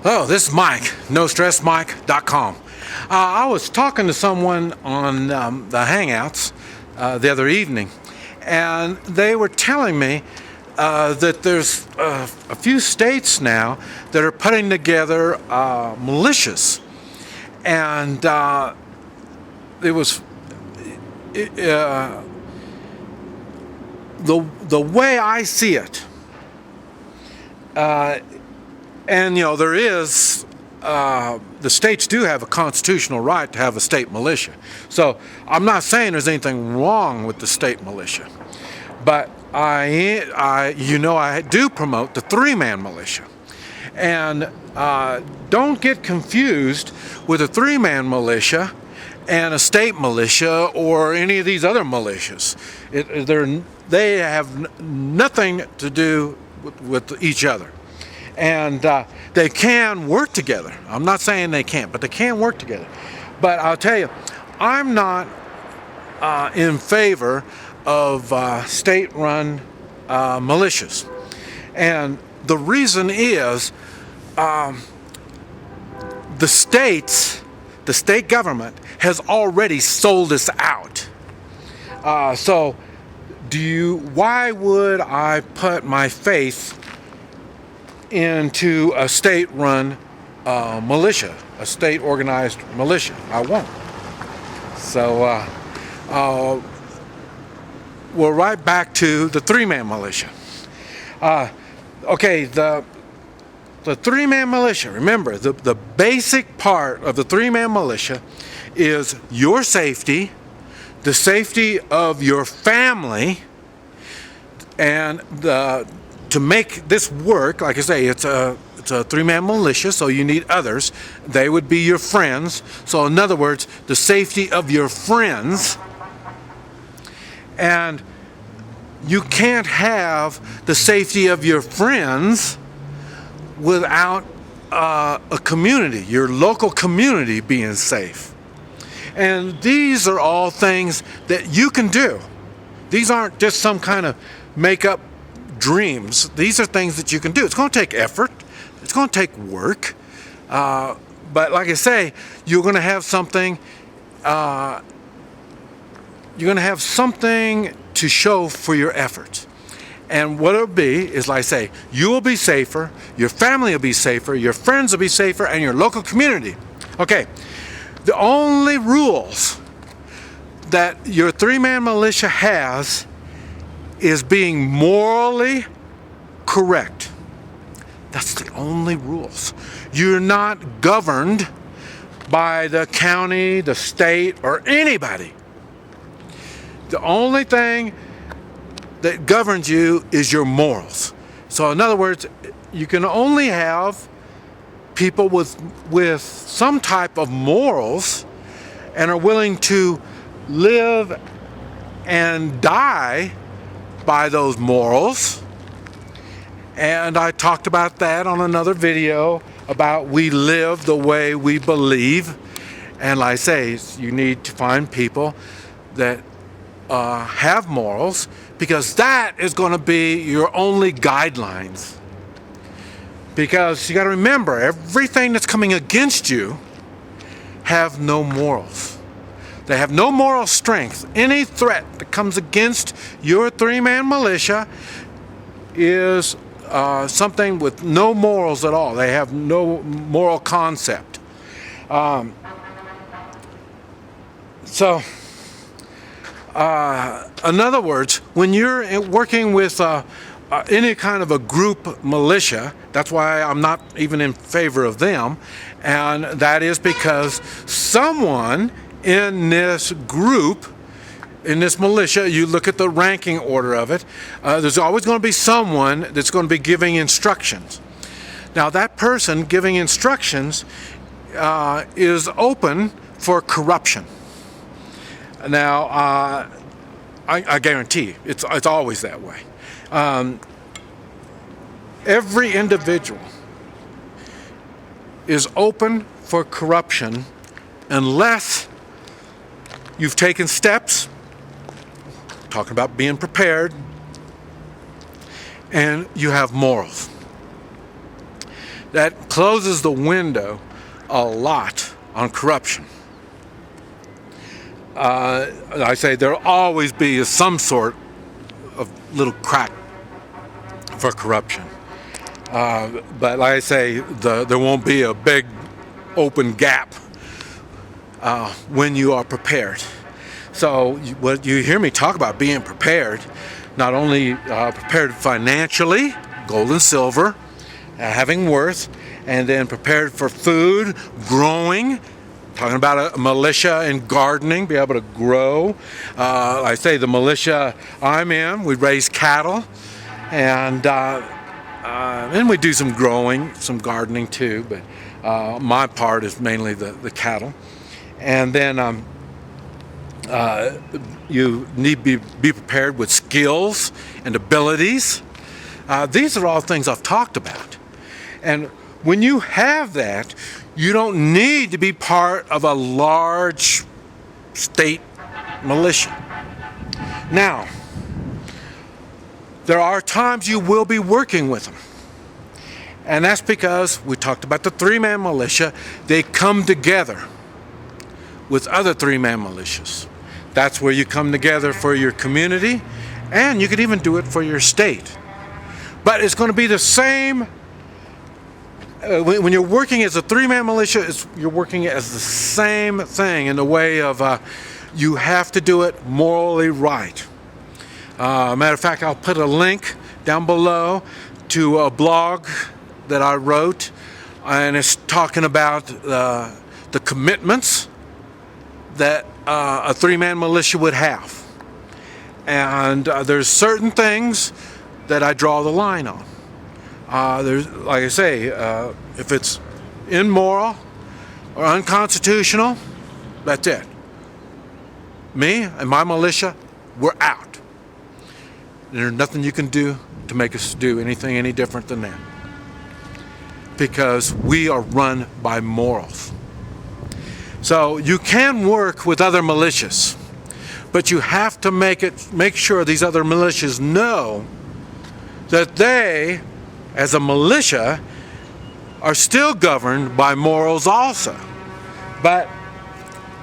Oh, this is Mike, NoStressMike.com. I was talking to someone on the Hangouts the other evening, and they were telling me that there's a few states now that are putting together militias, and the way I see it. And there is the states do have a constitutional right to have a state militia. So I'm not saying there's anything wrong with the state militia, but I do promote the three-man militia. And don't get confused with a three-man militia and a state militia or any of these other militias. They have nothing to do with each other. And they can work together. I'm not saying they can't, but they can work together. But I'll tell you, I'm not in favor of state-run militias. And the reason is the state government has already sold us out. So why would I put my faith into a state-run militia, a state-organized militia? I won't. So we're right back to the three-man militia. Okay, the three-man militia, remember, the basic part of the three-man militia is your safety, the safety of your family, and to make this work, like I say, it's a three-man militia, so you need others. They would be your friends. So in other words, the safety of your friends. And you can't have the safety of your friends without a community, your local community being safe. And these are all things that you can do. These aren't just some kind of make-up dreams. These are things that you can do. It's going to take effort. It's going to take work. But like I say, you're going to have something. You're going to have something to show for your efforts. And what it'll be is, like I say, you will be safer, your family will be safer, your friends will be safer, and your local community. Okay, the only rules that your three-man militia has is being morally correct. That's the only rules. You're not governed by the county, the state, or anybody. The only thing that governs you is your morals. So in other words, you can only have people with some type of morals and are willing to live and die by those morals. And I talked about that on another video about we live the way we believe. And like I say, you need to find people that have morals, because that is going to be your only guidelines. Because you got to remember, everything that's coming against you have no morals. They have no moral strength. Any threat that comes against your three-man militia is something with no morals at all. They have no moral concept. In other words, when you're working with any kind of a group militia, that's why I'm not even in favor of them, and that is because someone in this group, in this militia, you look at the ranking order of it, there's always going to be someone that's going to be giving instructions. Now that person giving instructions is open for corruption. Now, I guarantee it's always that way. Every individual is open for corruption unless you've taken steps, talking about being prepared, and you have morals. that closes the window a lot on corruption. I say there'll always be some sort of little crack for corruption. But like I say, there won't be a big open gap when you are prepared. So what you hear me talk about being prepared, not only prepared financially, gold and silver, having worth, and then prepared for food, growing, talking about a militia and gardening, be able to grow. I say the militia I'm in, we raise cattle, and we do some growing, some gardening too, but my part is mainly the cattle. And then you need to be prepared with skills and abilities. These are all things I've talked about. And when you have that, you don't need to be part of a large state militia. Now, there are times you will be working with them. And that's because we talked about the three-man militia. They come together with other three-man militias. That's where you come together for your community, and you could even do it for your state. But it's going to be the same. When you're working as a three-man militia, you're working as the same thing in the way of you have to do it morally right. Matter of fact, I'll put a link down below to a blog that I wrote, and it's talking about the commitments that a three-man militia would have. And there's certain things that I draw the line on. There's, like I say, if it's immoral or unconstitutional, that's it. Me and my militia, we're out. There's nothing you can do to make us do anything any different than that. Because we are run by morals. So you can work with other militias, but you have to make sure these other militias know that they, as a militia, are still governed by morals also. But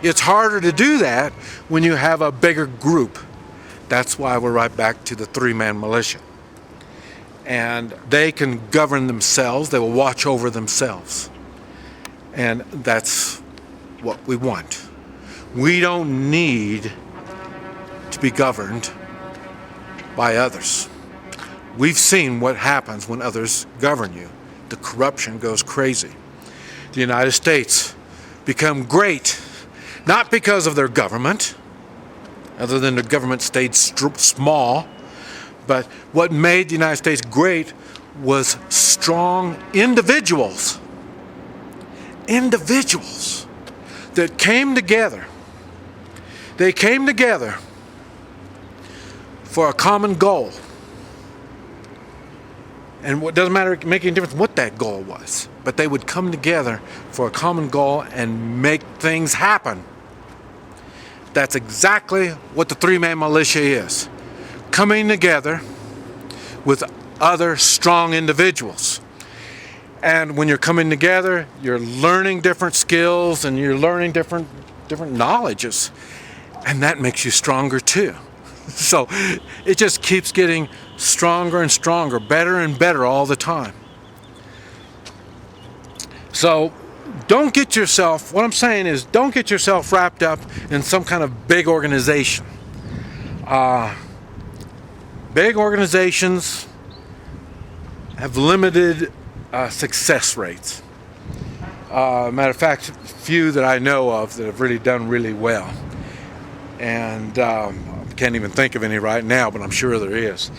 it's harder to do that when you have a bigger group. That's why we're right back to the three-man militia. And they can govern themselves, they will watch over themselves. And that's what we want. We don't need to be governed by others. We've seen what happens when others govern you. The corruption goes crazy. The United States become great, not because of their government, other than the government stayed small, but what made the United States great was strong individuals. Individuals that came together. They came together for a common goal. And it doesn't matter, make any difference what that goal was, but they would come together for a common goal and make things happen. That's exactly what the three-man militia is. Coming together with other strong individuals. And when you're coming together, you're learning different skills and you're learning different knowledges. And that makes you stronger too. So it just keeps getting stronger and stronger, better and better all the time. So don't get yourself, what I'm saying is don't get yourself wrapped up in some kind of big organization. Big organizations have limited success rates. Matter of fact, few that I know of that have really done really well. And I can't even think of any right now, but I'm sure there is.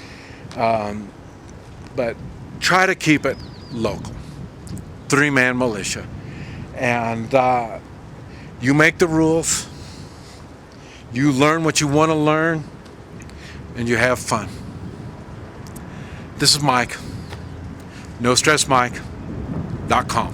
But try to keep it local. Three-man militia. And you make the rules. You learn what you want to learn. And you have fun. This is Mike. NoStressMike.com.